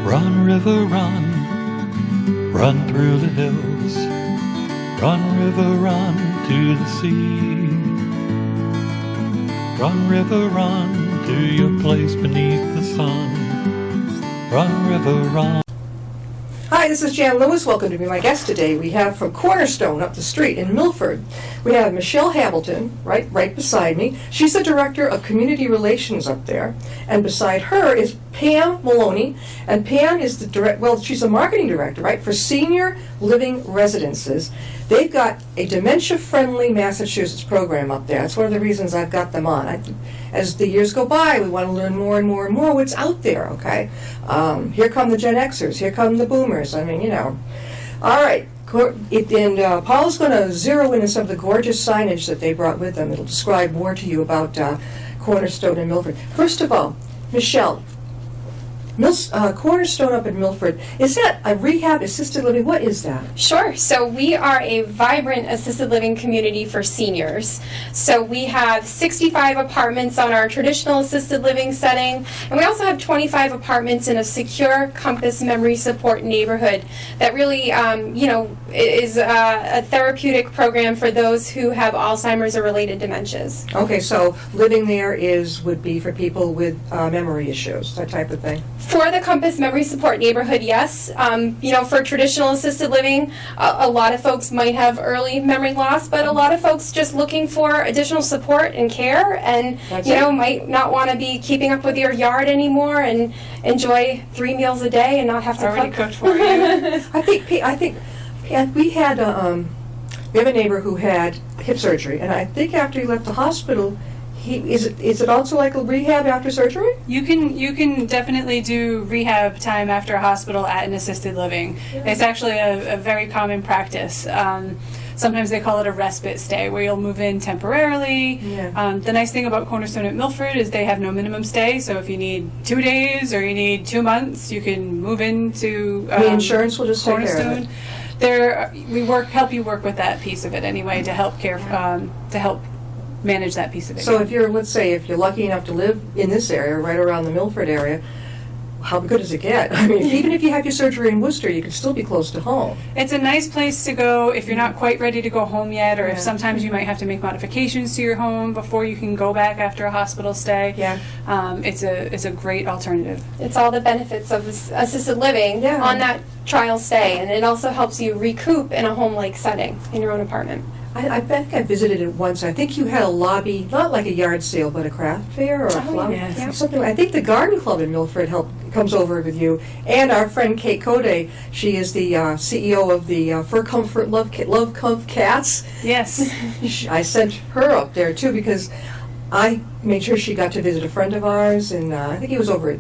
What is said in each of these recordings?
Run, river, run, run through the hills. Run, river, run to the sea. Run, river, run to your place beneath the sun. Run, river, run. Hi, this is Jan Lewis. Welcome to be my guest today. We have from Cornerstone up the street in Milford, we have Michele Hamilton, right beside me. She's the Director of Community Relations up there. And beside her is Pam Maloney. And Pam is she's the Marketing Director, right, for Senior Living Residences. They've got a dementia-friendly Massachusetts program up there. That's one of the reasons I've got them on. As the years go by, we want to learn more and more and more what's out there, okay? Here come the Gen Xers. Here come the Boomers. I mean, you know. All right. Paul's going to zero in on some of the gorgeous signage that they brought with them. It'll describe more to you about Cornerstone and Milford. First of all, Michele, Cornerstone up in Milford, is that a rehab assisted living? What is that? Sure. So we are a vibrant assisted living community for seniors. So we have 65 apartments on our traditional assisted living setting, and we also have 25 apartments in a secure Compass memory support neighborhood that really, is a therapeutic program for those who have Alzheimer's or related dementias. Okay, so living there would be for people with memory issues, that type of thing. For the Compass Memory Support neighborhood, yes. For traditional assisted living, a lot of folks might have early memory loss, but a lot of folks just looking for additional support and care, and might not want to be keeping up with your yard anymore and enjoy 3 meals a day and not have to already cook. Cooked for you. I think we have a neighbor who had hip surgery, and I think after he left the hospital. Is it also like a rehab after surgery? You can definitely do rehab time after a hospital at an assisted living. Yeah. It's actually a very common practice. Sometimes they call it a respite stay, where you'll move in temporarily. Yeah. The nice thing about Cornerstone at Milford is they have no minimum stay, so if you need 2 days or you need 2 months, you can move into the insurance will just Cornerstone. Take care of it. We help you work with that piece of it anyway, to help manage that piece of it. So if you're lucky enough to live in this area, right around the Milford area, how good does it get? I mean, even if you have your surgery in Worcester, you can still be close to home. It's a nice place to go if you're not quite ready to go home yet, or if sometimes you might have to make modifications to your home before you can go back after a hospital stay. Yeah. It's a great alternative. It's all the benefits of assisted living on that trial stay, and it also helps you recoup in a home-like setting in your own apartment. I think I visited it once. I think you had a lobby, not like a yard sale, but a craft fair or a flower. Yes. Something. I think the Garden Club in Milford comes over with you. And our friend Kate Code, she is the CEO of the Fur Comfort Love Comf Cats. Yes. I sent her up there too because I made sure she got to visit a friend of ours, and I think he was over at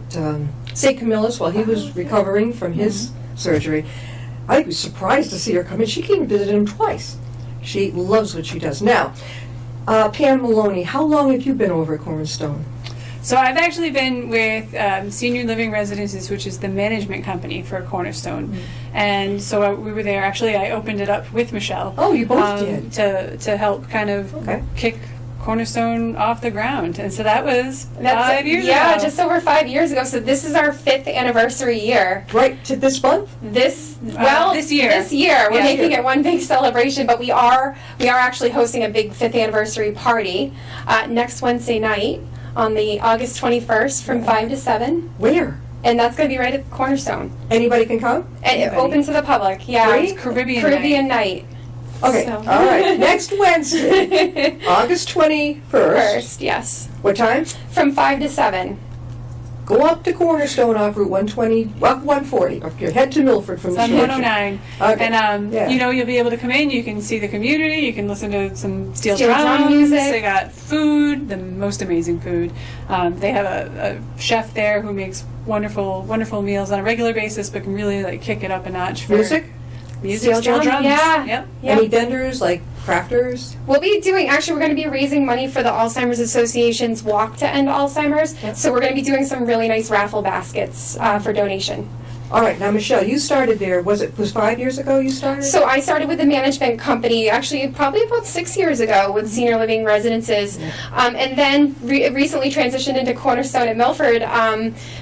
St. Camillus while he was recovering from his surgery. I was surprised to see her come in. She came and visited him twice. She loves what she does. Now, Pam Maloney, how long have you been over at Cornerstone? So I've actually been with Senior Living Residences, which is the management company for Cornerstone. Mm-hmm. And so we were there. Actually, I opened it up with Michele. Oh, you both did. To help kind of kick Cornerstone off the ground. And so that was 5 years ago. Yeah, just over 5 years ago. So this is our 5th anniversary year. Right, to this month? This year. This year. We're making it one big celebration, but we are actually hosting a big 5th anniversary party next Wednesday night on the August 21st from 5 to 7. Where? And that's going to be right at Cornerstone. Anybody can come? Open to the public, yeah. It's Caribbean night. Okay, all right. Next Wednesday, August 21st. First, yes. What time? From 5 to 7. Go up to Cornerstone off Route 140. Okay, head to Milford from the 109. Okay. And, you'll be able to come in. You can see the community. You can listen to some steel drum music. They got food, the most amazing food. They have a chef there who makes wonderful, wonderful meals on a regular basis, but can really kick it up a notch. For music, steel drums. Yeah. Yep. Any vendors like crafters? We'll be we're going to be raising money for the Alzheimer's Association's Walk to End Alzheimer's. Yep. So we're going to be doing some really nice raffle baskets for donation. All right, now Michele, you started there, was 5 years ago you started? So I started with the management company, actually probably about 6 years ago with senior living residences, and then recently transitioned into Cornerstone at Milford,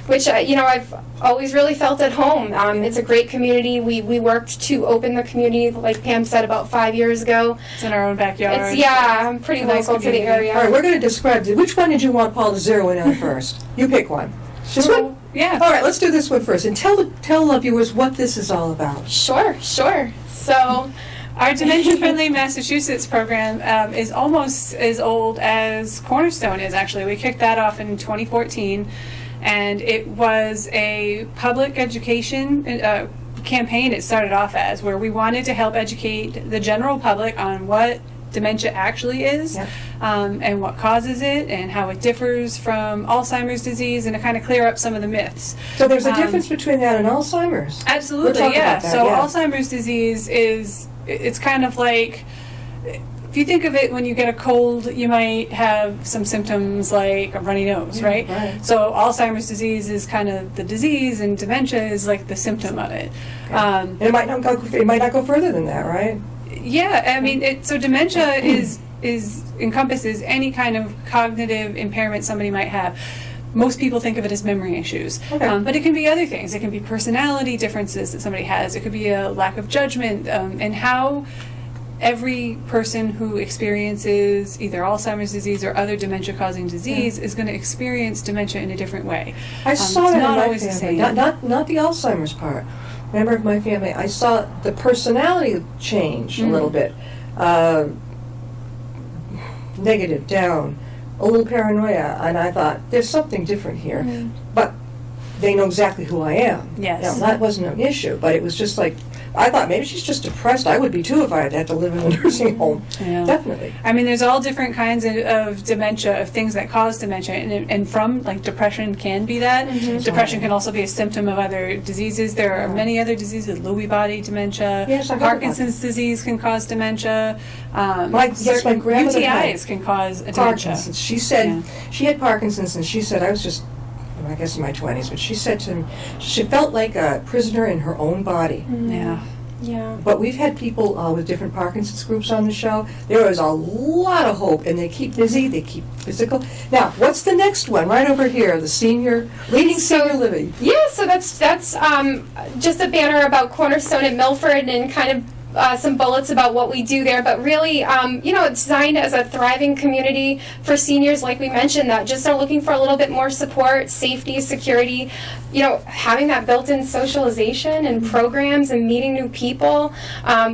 which, I've always really felt at home. It's a great community. We worked to open the community, like Pam said, about 5 years ago. It's in our own backyard. I'm pretty It's a nice local to the community. area. All right, we're going to describe, which one did you want Paul to zero in on first? You pick one. This one? Yeah. All right, let's do this one first, and tell the viewers what this is all about. Sure. So, Our Dementia Friendly Massachusetts program is almost as old as Cornerstone is, actually. We kicked that off in 2014, and it was a public education campaign it started off as, where we wanted to help educate the general public on what dementia actually is, Yep. and what causes it, and how it differs from Alzheimer's disease, and to kind of clear up some of the myths. So there's a difference between that and Alzheimer's. We'll Absolutely, talk yeah. about that, So yeah. Alzheimer's disease it's kind of like, if you think of it, when you get a cold, you might have some symptoms like a runny nose, right? right. So Alzheimer's disease is kind of the disease, and dementia is like the symptom of it. And it might not go further than that, right? Yeah, I mean, so dementia is encompasses any kind of cognitive impairment somebody might have. Most people think of it as memory issues, Okay. but it can be other things. It can be personality differences that somebody has. It could be a lack of judgment, and how every person who experiences either Alzheimer's disease or other dementia-causing disease is going to experience dementia in a different way. I saw it's that not in my always the family, same. not the Alzheimer's part. Member of my family, I saw the personality change a little bit. Negative, down, a little paranoia, and I thought, there's something different here. But they know exactly who I am. Yes. Now, that wasn't an issue, but it was just like, I thought maybe she's just depressed. I would be too if I had to live in a nursing home. Yeah. Definitely. I mean, there's all different kinds of dementia, of things that cause dementia, and from, like, depression can be that. Depression can also be a symptom of other diseases. There are many other diseases, Lewy body dementia, Yes, I heard about Parkinson's disease can cause dementia. My grandmother had UTIs can cause a dementia. Parkinson's. She said she had Parkinson's, and she said, I was just, I guess in my 20s, but she said to me, she felt like a prisoner in her own body. yeah. But we've had people with different Parkinson's groups on the show. There is a lot of hope, and they keep busy, they keep physical. Now, what's the next one? Right over here, the leading senior living. Yeah, so that's just a banner about Cornerstone at Milford, and kind of some bullets about what we do there, but really, it's designed as a thriving community for seniors, like we mentioned, that just are looking for a little bit more support, safety, security, having that built-in socialization and programs and meeting new people.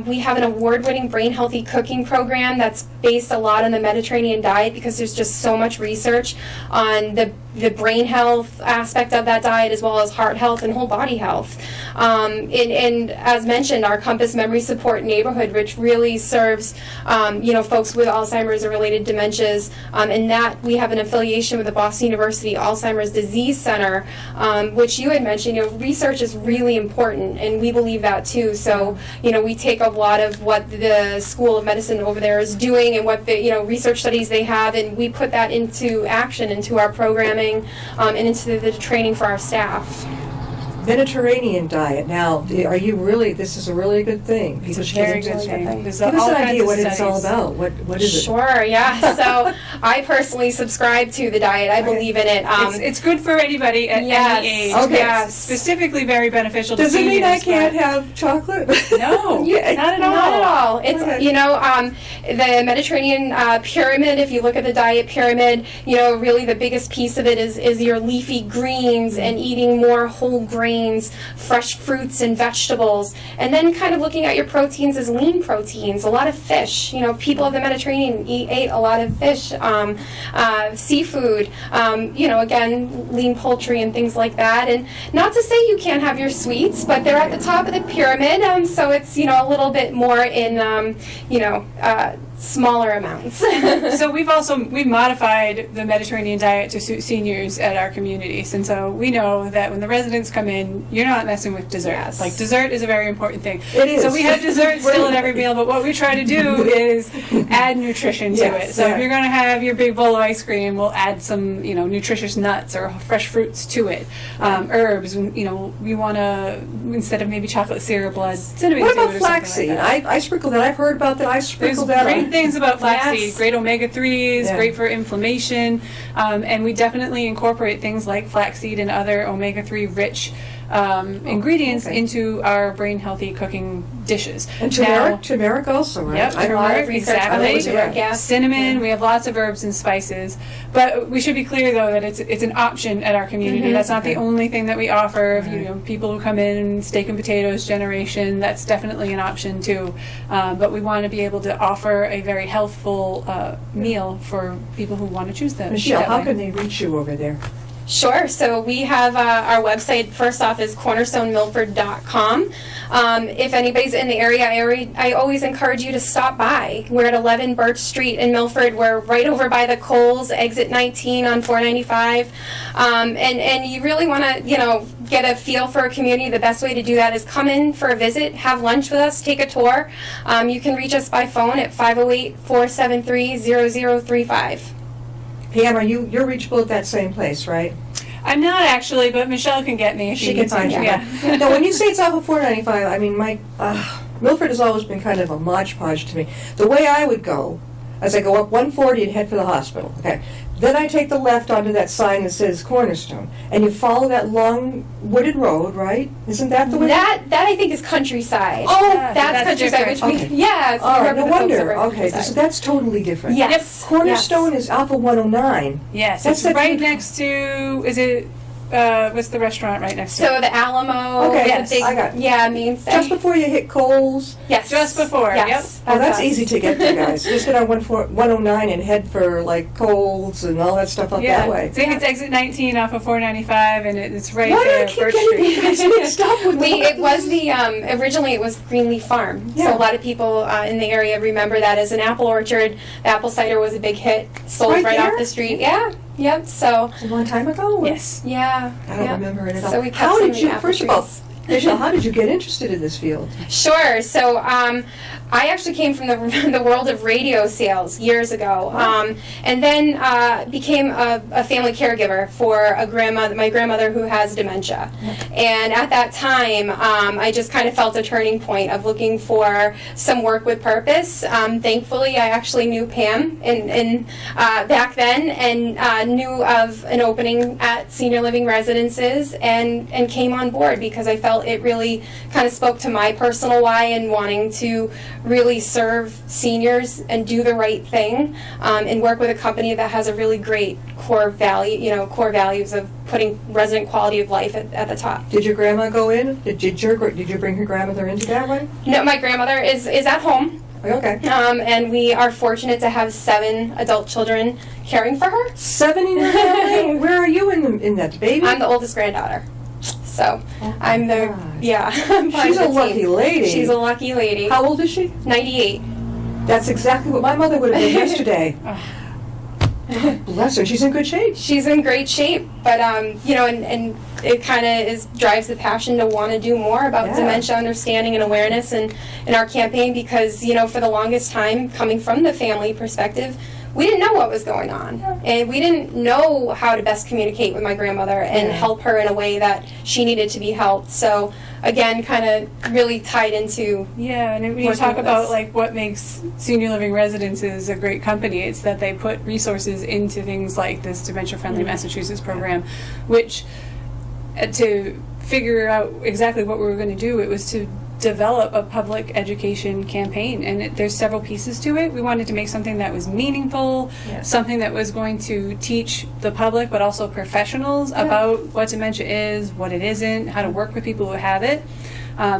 We have an award-winning brain-healthy cooking program that's based a lot on the Mediterranean diet, because there's just so much research on the brain health aspect of that diet, as well as heart health and whole body health. And as mentioned, our Compass Memory Support Neighborhood, which really serves folks with Alzheimer's and related dementias, and that we have an affiliation with the Boston University Alzheimer's Disease Center, which you had mentioned. Research is really important, and we believe that too. So we take a lot of what the School of Medicine over there is doing, and what the research studies they have, and we put that into action, into our programming, and into the training for our staff. Mediterranean diet. Now, are you really? This is a really good thing. It's a People very should good enjoy thing. it. There's Give us all an kinds idea of what it's all studies. about. What is it? Sure, yeah. So I personally subscribe to the diet. I believe in it. It's good for anybody at Yes. any age. Okay. It's specifically very beneficial to Does it seniors. mean I can't but- have chocolate? No, Yeah, not at all. Not at all. It's Okay. the Mediterranean pyramid. If you look at the diet pyramid, really the biggest piece of it is your leafy greens and eating more whole grains, fresh fruits and vegetables, and then kind of looking at your proteins as lean proteins. A lot of fish. People of the Mediterranean ate a lot of fish, seafood. Again, lean poultry and things like that. And not to say you can't have your sweets, but they're at the top of the pyramid, so it's a little bit more in smaller amounts. So we've modified the Mediterranean diet to suit seniors at our communities, and so we know that when the residents come in, you're not messing with dessert. Yes. Like, dessert is a very important thing. It is. So we have dessert still at every meal, but what we try to do is add nutrition to Yes, it. So yeah. if you're going to have your big bowl of ice cream, we'll add some, nutritious nuts or fresh fruits to it. Herbs, we want to, instead of maybe chocolate syrup, we'll add cinnamon What to it about or something flaxseed? like that. I sprinkle that. I've heard about that. I There's sprinkle that great on. things about flaxseed, Yes. great omega-3s, Yeah. great for inflammation, and we definitely incorporate things like flaxseed and other omega-3 rich ingredients okay. into our brain-healthy cooking dishes. And Now- turmeric also, right? Yep, I A lot of turmeric, research on exactly. turmeric, yeah. Cinnamon, we have lots of herbs and spices. But we should be clear, though, that it's an option at our community. That's not the only thing that we offer. If, people who come in, steak and potatoes generation, that's definitely an option, too. But we want to be able to offer a very healthful meal for people who want to choose that. Michelle, that how way. can they reach you over there? Sure. So we have our website, first off, is cornerstonemilford.com. If anybody's in the area, I always encourage you to stop by. We're at 11 Birch Street in Milford. We're right over by the Coles, exit 19 on 495. And you really want to, get a feel for a community. The best way to do that is come in for a visit, have lunch with us, take a tour. You can reach us by phone at 508-473-0035. Pam, you're reachable at that same place, right? I'm not actually, but Michelle can get me if She you can need to. find you. Yeah. Now, when you say it's off of 495, I mean, Milford has always been kind of a modge podge to me. The way I would go, as I go up 140 and head for the hospital, okay, then I take the left onto that sign that says Cornerstone, and you follow that long wooded road, right? Isn't that the way? That I think is countryside. Oh, that's countryside, which different. Okay. yeah. So All we right, work no with the folks wonder. over at Okay, Countryside. so that's totally different. Yes. Cornerstone is Alpha 109. Yes, That's it's the- right next to, is it, what's the restaurant right next to it? So the Alamo. Okay, is a yes, big, I got it. Yeah, mainstay. Just before you hit Coles. Yes. Just before, Yes. Oh, that's us. easy to get to, guys. Just get on 109 and head for like Coles and all that stuff up that way. So it's exit 19 off of 495, and it's right Why do there, I keep Birch getting Street. you guys mixed up with It was the originally it was Greenleaf Farm. Yeah. So a lot of people in the area remember that as an apple orchard. The apple cider was a big hit, sold Right right there? off the street. Yeah. Yep. So a long time ago. Yes. yeah. I don't yeah. remember it at all. So we kept How some did of the you? apple First of all, trees. Michelle, how did you get interested in this field? Sure. So I actually came from the world of radio sales years ago, and then became a family caregiver for my grandmother who has dementia. And at that time, I just kind of felt a turning point of looking for some work with purpose. Thankfully, I actually knew Pam in back then, and knew of an opening at senior living residences, and came on board because I felt it really kind of spoke to my personal why and wanting to really serve seniors and do the right thing, and work with a company that has a really great core values of putting resident quality of life at the top. Did your grandma go in? Did you bring her grandmother into that one? No, my grandmother is at home, Okay. and we are fortunate to have 7 adult children caring for her. 7 in your family? Where are you in that, baby? I'm the oldest granddaughter. So Oh I'm my the gosh. I'm part She's of a the lucky team. lady. She's a lucky lady. How old is she? 98. That's exactly what my mother would have been yesterday. Bless her. She's in good shape. She's in great shape, but and it kind of drives the passion to want to do more about Yeah. dementia understanding and awareness in our campaign, because for the longest time, coming from the family perspective, we didn't know what was going on, and we didn't know how to best communicate with my grandmother and Yeah. help her in a way that she needed to be helped. So again, kind of really tied into Yeah, and when you Working talk with about us. like what makes senior living residences a great company, it's that they put resources into things like this Dementia Friendly Massachusetts program, which to figure out exactly what we were going to do, it was to develop a public education campaign, and there's several pieces to it. We wanted to make something that was meaningful, Yeah. something that was going to teach the public but also professionals about what dementia is, what it isn't, how to work with people who have it.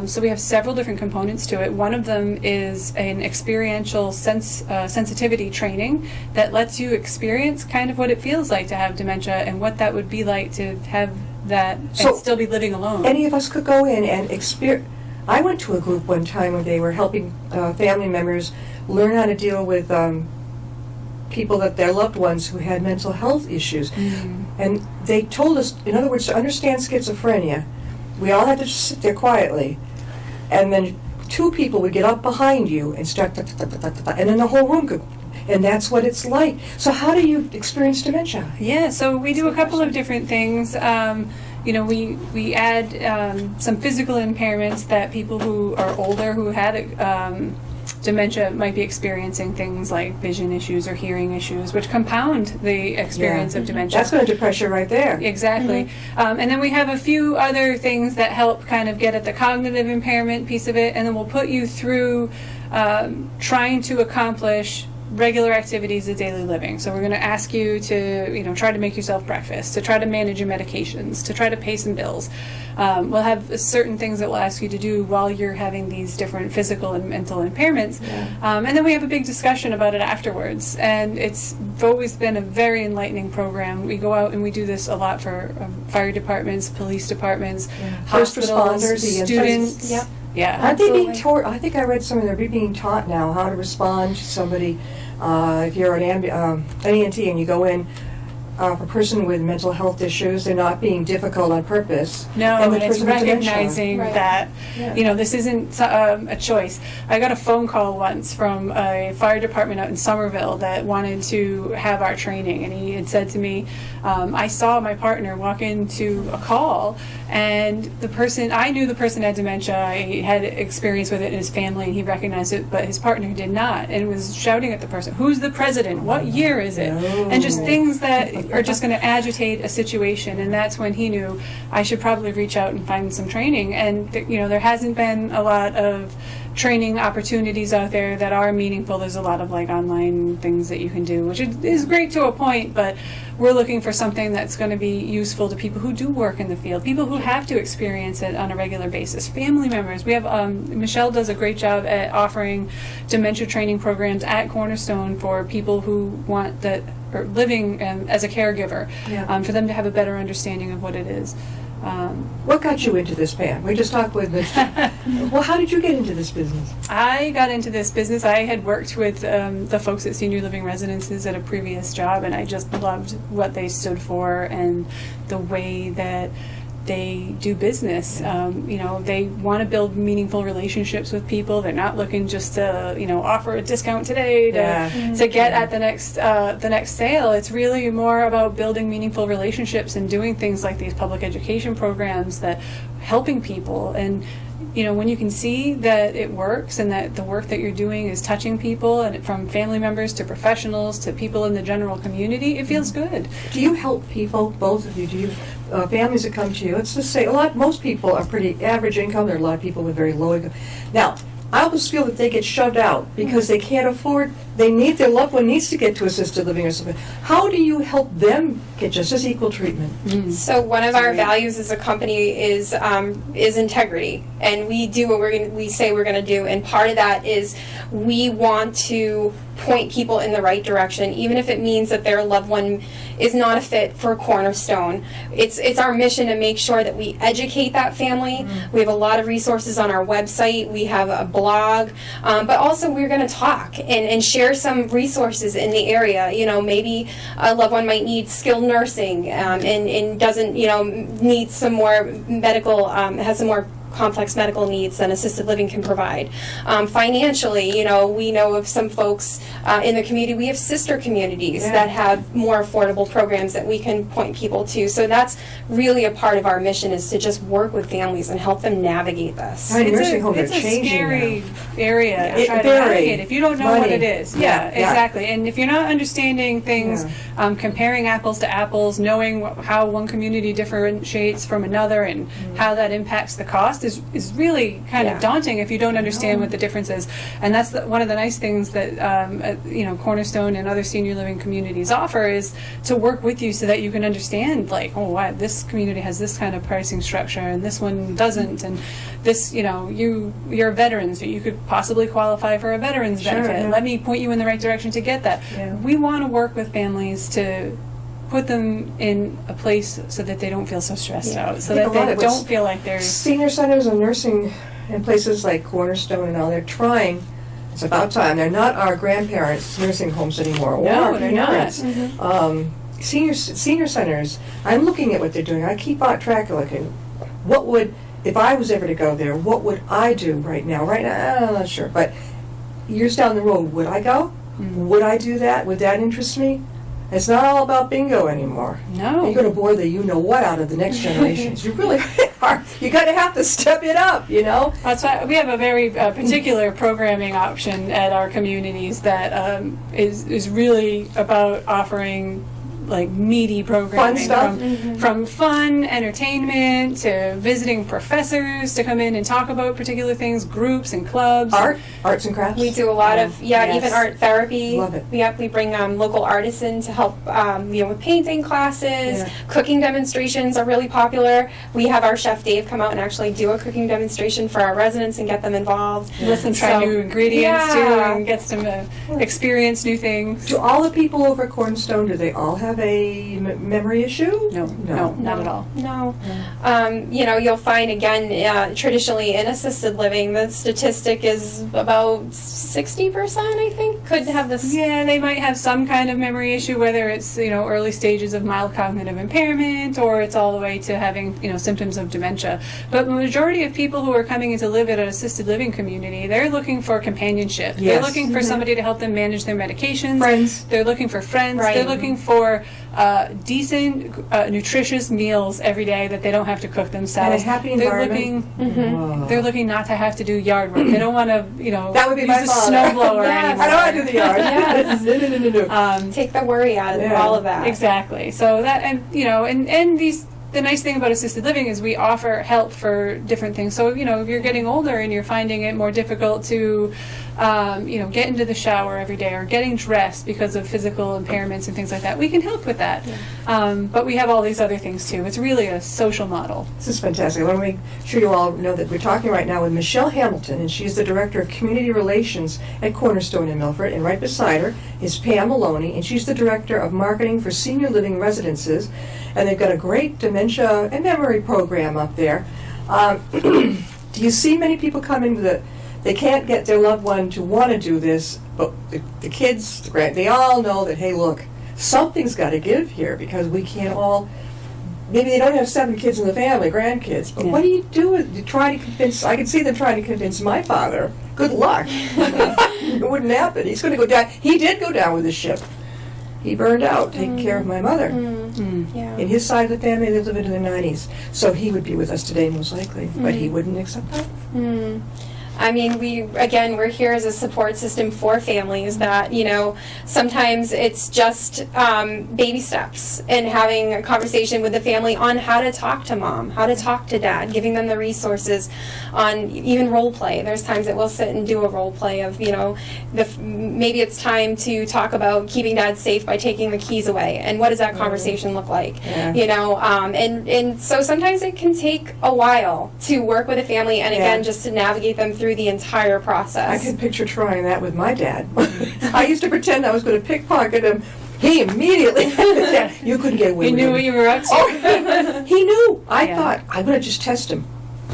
So we have several different components to it. One of them is an experiential sensitivity training that lets you experience kind of what it feels like to have dementia and what that would be like to have that So, and still be living alone. Any of us could go in and experience. I went to a group one time where they were helping family members learn how to deal with people that their loved ones who had mental health issues. And they told us, in other words, to understand schizophrenia, we all had to just sit there quietly. And then two people would get up behind you and start, and then the whole room could, and that's what it's like. So how do you experience dementia? Yeah, so we do a couple of different things. We add some physical impairments that people who are older who had dementia might be experiencing, things like vision issues or hearing issues, which compound the experience of dementia. That's going to depress you right there. Exactly. And then we have a few other things that help kind of get at the cognitive impairment piece of it, and then we'll put you through trying to accomplish regular activities of daily living. So we're going to ask you to, try to make yourself breakfast, to try to manage your medications, to try to pay some bills. We'll have certain things that we'll ask you to do while you're having these different physical and mental impairments. And then we have a big discussion about it afterwards. And it's always been a very enlightening program. We go out and we do this a lot for fire departments, police departments, First hospitals, responders, students. Yep. Yeah, Aren't they being absolutely. taught? I think I read somewhere they're being taught now how to respond to somebody. If you're an ENT and you go in for a person with mental health issues, they're not being difficult on purpose. No, and the and it's person with dementia. recognizing Right. that, Yeah. this isn't a choice. I got a phone call once from a fire department out in Somerville that wanted to have our training, and he had said to me, I saw my partner walk into a call, and I knew the person had dementia. He had experience with it in his family, and he recognized it, but his partner did not, and was shouting at the person, "Who's the president? What year is it?" And just things that are just going to agitate a situation, and that's when he knew I should probably reach out and find some training. And there hasn't been a lot of training opportunities out there that are meaningful. There's a lot of online things that you can do, which is great to a point, but we're looking for something that's going to be useful to people who do work in the field, people who have to experience it on a regular basis, family members. We have Michele does a great job at offering dementia training programs at Cornerstone for people who want that, or living as a caregiver, for them to have a better understanding of what it is. What got you into this, Pam? We just talked with Ms. Well, how did you get into this business? I got into this business. I had worked with the folks at Senior Living Residences at a previous job, and I just loved what they stood for and the way that they do business. They want to build meaningful relationships with people. They're not looking just to, offer a discount today to get at the next sale. It's really more about building meaningful relationships and doing things like these public education programs that helping people. And when you can see that it works and that the work that you're doing is touching people, and from family members to professionals to people in the general community, it feels good. Do you help people, both of you? Do you families that come to you? Let's just say most people are pretty average income. There are a lot of people with very low income. Now, I always feel that they get shoved out because they can't afford. Their loved one needs to get to assisted living or something. How do you help them get just as equal treatment? So one of our values as a company is integrity, and we do what we say we're going to do. And part of that is we want to point people in the right direction, even if it means that their loved one is not a fit for Cornerstone. It's our mission to make sure that we educate that family. We have a lot of resources on our website. We have a blog, but also we're going to talk and share some resources in the area. Maybe a loved one might need skilled nursing and doesn't, need some more medical, has some more complex medical needs than assisted living can provide. Financially, we know of some folks in the community. We have sister communities that have more affordable programs that we can point people to. So that's really a part of our mission, is to just work with families and help them navigate this. It's a scary area to try to navigate if you don't know what it is. Yeah, exactly. And if you're not understanding things, comparing apples to apples, knowing how one community differentiates from another and how that impacts the cost is really kind of daunting if you don't understand what the difference is. And that's one of the nice things that Cornerstone and other senior living communities offer, is to work with you so that you can understand, wow, this community has this kind of pricing structure and this one doesn't, and this, you're a veteran, so you could possibly qualify for a veteran's benefit. Let me point you in the right direction to get that. We want to work with families to put them in a place so that they don't feel so stressed out, so that they don't feel like they're... Senior centers and nursing and places like Cornerstone and all, they're trying. It's about time. They're not our grandparents' nursing homes anymore, or No, our they're not. parents. Senior centers. I'm looking at what they're doing. I keep on track of looking. What would, if I was ever to go there, what would I do right now? Right now, I'm not sure, but years down the road, would I go? Would I do that? Would that interest me? It's not all about bingo anymore. No. You're going to bore the you-know-what out of the next generations. You really are. You're going to have to step it up, you know? That's why we have a very particular programming option at our communities that is really about offering like meaty programming, Fun stuff? from fun entertainment to visiting professors to come in and talk about particular things, groups and clubs. Arts and crafts? We do a lot of, Yes. even art therapy. Love it. We bring local artists in to help, with painting classes. Yeah. Cooking demonstrations are really popular. We have our chef Dave come out and actually do a cooking demonstration for our residents and get them involved. Let them try So, new ingredients too, yeah. and gets them to experience new things. Do all the people over at Cornerstone, do they all have a memory issue? No, not at all. No. You'll find, again, traditionally in assisted living, the statistic is about 60%, I think, could have this. Yeah, they might have some kind of memory issue, whether it's early stages of mild cognitive impairment or it's all the way to having symptoms of dementia. But the majority of people who are coming in to live at an assisted living community, they're looking for companionship. Yes. They're looking for somebody to help them manage their medications. Friends. They're looking for friends. Right. They're looking for decent, nutritious meals every day that they don't have to cook themselves. And a happy environment. They're looking not to have to do yard work. They don't want to, That would be use my a father. snowblower Yes. anymore. I don't want to do the yard. Yes. No. Take the worry out of Yeah. all of that. Exactly. So that, and these, the nice thing about assisted living is we offer help for different things. So, if you're getting older and you're finding it more difficult to, get into the shower every day or getting dressed because of physical impairments and things like that, we can help with that. But we have all these other things too. It's really a social model. This is fantastic. I want to make sure you all know that we're talking right now with Michele Hamilton, and she's the Director of Community Relations at Cornerstone in Milford, and right beside her is Pam Maloney, and she's the Director of Marketing for Senior Living Residences, and they've got a great dementia and memory program up there. Do you see many people coming with they can't get their loved one to want to do this, but the kids, they all know that, hey, look, something's got to give here because we can't all, maybe they don't have 7 kids in the family, grandkids, but what do you do? You try to convince, I can see them trying to convince my father. Good luck. It wouldn't happen. He's going to go down. He did go down with the ship. He burned out taking care of my mother. Yeah. In his side of the family, they live into their 90s. So he would be with us today, most likely. But he wouldn't accept that. I mean, we're here as a support system for families that, sometimes it's just baby steps and having a conversation with the family on how to talk to mom, how to talk to dad, giving them the resources on even role play. There's times that we'll sit and do a role play of, maybe it's time to talk about keeping dad safe by taking the keys away. And what does that conversation look like? Yeah. And so sometimes it can take a while to work with a family and again, just to navigate them through the entire process. I can picture trying that with my dad. I used to pretend I was going to pickpocket him. He immediately, you couldn't get away He with knew him. what you were up to. Oh, he knew. I Yeah. thought, I'm going to just test him.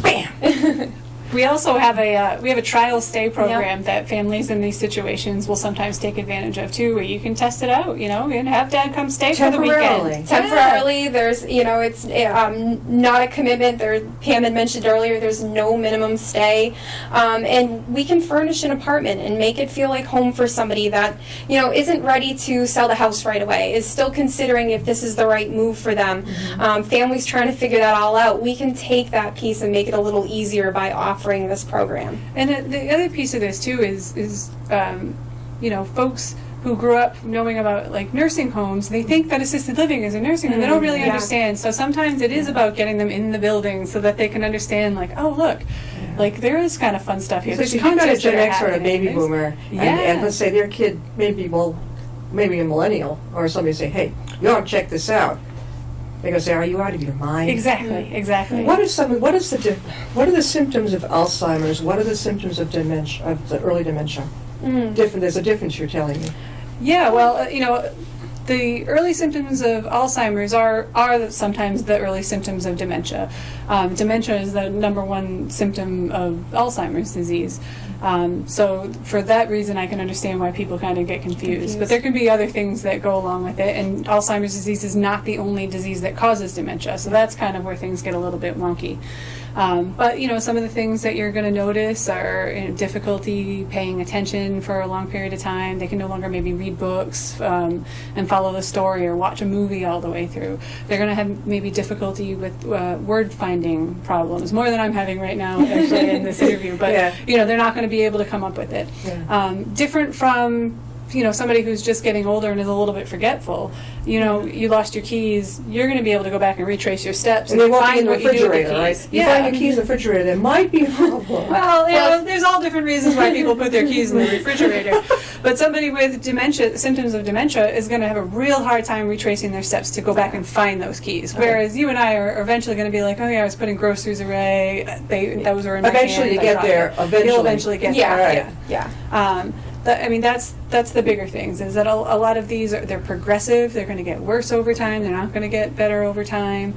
Bam! We also have a trial stay program that families in these situations will sometimes take advantage of too, where you can test it out, and have dad come stay for the weekend. Temporarily, there's, it's not a commitment. Pam had mentioned earlier, there's no minimum stay. And we can furnish an apartment and make it feel like home for somebody that, isn't ready to sell the house right away, is still considering if this is the right move for them. Families trying to figure that all out. We can take that piece and make it a little easier by offering this program. And the other piece of this too is folks who grew up knowing about like nursing homes, they think that assisted living is a nursing home. They don't really understand. So sometimes it is about getting them in the building so that they can understand like, oh look, like there is kind of fun stuff here. So There's if you've got a concepts that Gen are X or a happening. baby boomer, and let's say their kid maybe a millennial, or somebody say, hey, you ought to check this out. They're going to say, are you out of your mind? Exactly. What are the symptoms of Alzheimer's? What are the symptoms of dementia, of the early dementia? There's a difference you're telling me. Yeah, well, the early symptoms of Alzheimer's are sometimes the early symptoms of dementia. Dementia is the number one symptom of Alzheimer's disease. So for that reason, I can understand why people kind of get confused. But there can be other things that go along with it, and Alzheimer's disease is not the only disease that causes dementia. So that's kind of where things get a little bit wonky. But some of the things that you're going to notice are difficulty paying attention for a long period of time. They can no longer maybe read books and follow the story or watch a movie all the way through. They're going to have maybe difficulty with word finding problems, more than I'm having right now actually in this interview. But they're not going to be able to come up with it. Different from somebody who's just getting older and is a little bit forgetful. You lost your keys, you're going to be able to go back and retrace your steps and they won't be in find the what you do with the refrigerator, keys. right? You find your keys in the refrigerator, there might be a problem. Well, there's all different reasons why people put their keys in the refrigerator. But somebody with dementia, symptoms of dementia, is going to have a real hard time retracing their steps to go back and find those keys. Whereas you and I are eventually going to be like, oh yeah, I was putting groceries away, those were in my Eventually you get there. You'll eventually get there. Yeah. That's the bigger things, is that a lot of these they're progressive. They're going to get worse over time. They're not going to get better over time.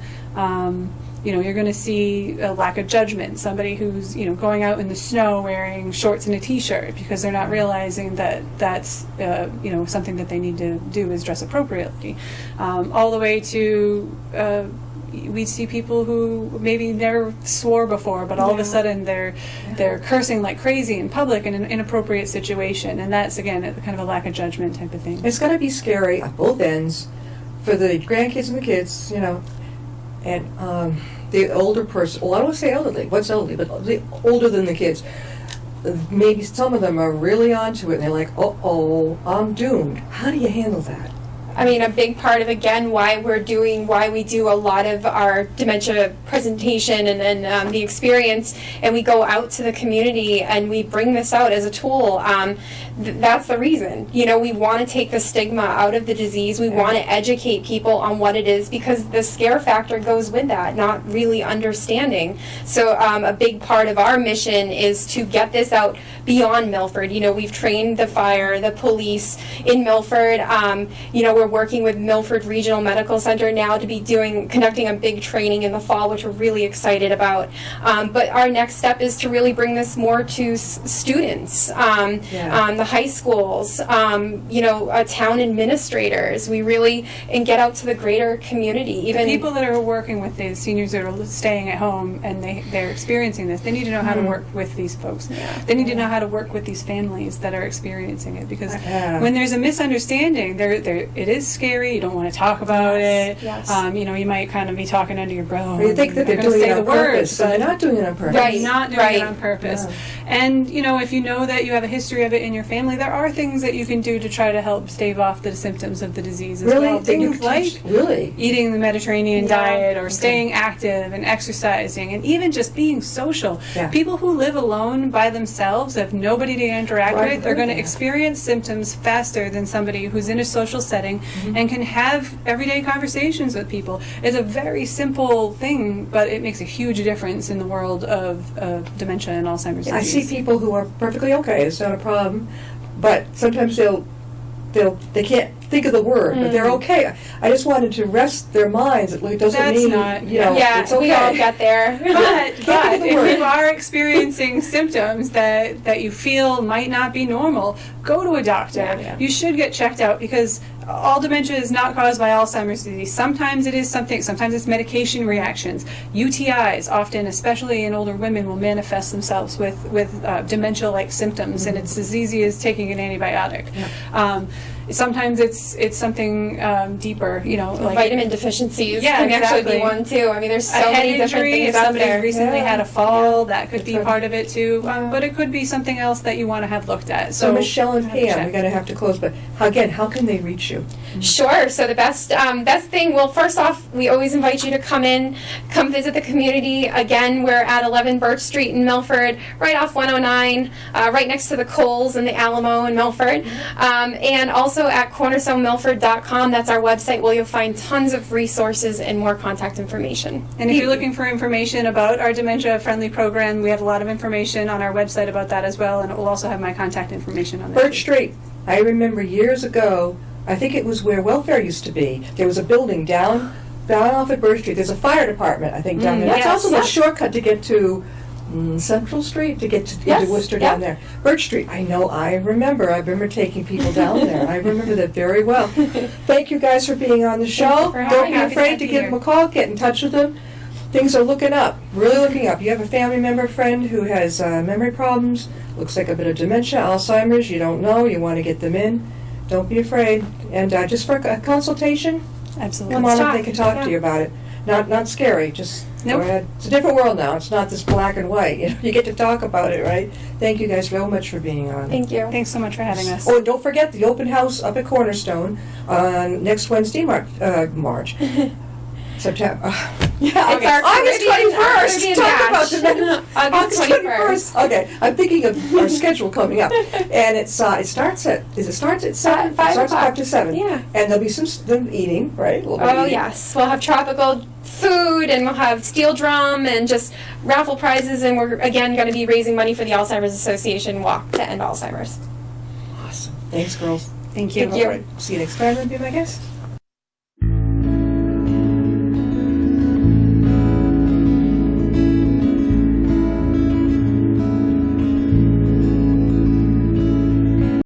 You're going to see a lack of judgment. Somebody who's going out in the snow wearing shorts and a t-shirt because they're not realizing that that's something that they need to do is dress appropriately. All the way to we see people who maybe never swore before, but all of a sudden they're cursing like crazy in public in an inappropriate situation, and that's again kind of a lack of judgment type of thing. It's going to be scary at both ends for the grandkids and the kids, and the older person. Well, I don't want to say elderly. What's elderly? But the older than the kids. Maybe some of them are really onto it, and they're like, "Uh-oh, I'm doomed." How do you handle that? I mean, a big part of, again, why we do a lot of our dementia presentation and then the experience, and we go out to the community and we bring this out as a tool. That's the reason. We want to take the stigma out of the disease. We want to educate people on what it is, because the scare factor goes with that, not really understanding. So a big part of our mission is to get this out beyond Milford. We've trained the fire, the police in Milford. We're working with Milford Regional Medical Center now to be conducting a big training in the fall, which we're really excited about. But our next step is to really bring this more to students, the high schools, town administrators. And get out to the greater community. Even the people that are working with the seniors that are staying at home and they're experiencing this, they need to know how to work with these folks. They need to know how to work with these families that are experiencing it, because when there's a misunderstanding, it is scary. You don't want to talk about it. Yes. You might kind of be talking under your breath. You think that they're doing it on purpose, but they're not doing it on purpose. Right, not doing it on purpose. Yeah. And if you know that you have a history of it in your family, there are things that you can do to try to help stave off the symptoms of the disease as well. Things like eating the Mediterranean diet, or staying active and exercising, and even just being social. People who live alone by themselves, have nobody to interact with, are going to experience symptoms faster than somebody who's in a social setting and can have everyday conversations with people. It's a very simple thing, but it makes a huge difference in the world of dementia and Alzheimer's disease. I see people who are perfectly okay. It's not a problem, but sometimes they can't think of the word, but they're okay. I just wanted to rest their minds. It doesn't That's mean not, it's okay. We all get there. But if you are experiencing symptoms that you feel might not be normal, go to a doctor. You should get checked out, because all dementia is not caused by Alzheimer's disease. Sometimes it is something. Sometimes it's medication reactions. UTIs, often, especially in older women, will manifest themselves with dementia-like symptoms, and it's as easy as taking an antibiotic. Sometimes it's something deeper, like vitamin deficiencies can actually be one too. I mean, there's so many different things if out somebody's there. recently had a fall, that could be part of it too. But it could be something else that you want to have looked at. So Michelle and Pam, we're going to have to close, but again, how can they reach you? Sure. So the best thing, well, first off, we always invite you to come visit the community. Again, we're at 11 Birch Street in Milford, right off 109, right next to the Coles and the Alamo in Milford. And also at cornerstonemilford.com. That's our website, where you'll find tons of resources and more contact information. And if you're looking for information about our dementia-friendly program, we have a lot of information on our website about that as well, and it will also have my contact information on there. Birch Street. I remember years ago I think it was where welfare used to be. There was a building down off at Birch Street. There's a fire department, I think, down there. That's yes, also the yes. shortcut to get to Central Street, to get to Yes, into Worcester yeah. down there. Birch Street, I remember taking people down there. I remember that very well. Thank you guys for being on the show. you for Don't having be us. afraid to give them a call, get in touch with them. Things are looking up, really looking up. You have a family member, friend who has memory problems, looks like a bit of dementia, Alzheimer's, you don't know, you want to get them in. Don't be afraid. And just for a consultation, Absolutely. come on up, talk. they can talk Yeah. to you about it. Not scary, just Nope. go ahead. It's a different world now. It's not this black and white. You get to talk about it, right? Thank you guys very much for being on. Thank you. Thanks so much for having us. Oh, and don't forget the open house up at Cornerstone on next Wednesday, March. September. Yeah, It's our August Caribbean- 21st. Caribbean Talk about bash. the August 21st. Okay, I'm thinking of our schedule coming up, and it starts at 7? It starts at 5 5 o'clock. to 7. Yeah. And there'll be some eating, right? We'll be Oh, eating. yes. We'll have tropical food, and we'll have steel drum and just raffle prizes, and we're, again, going to be raising money for the Alzheimer's Association Walk to End Alzheimer's. Awesome. Thanks, girls. Thank you. Thank you. All right. See you next time and be my guest.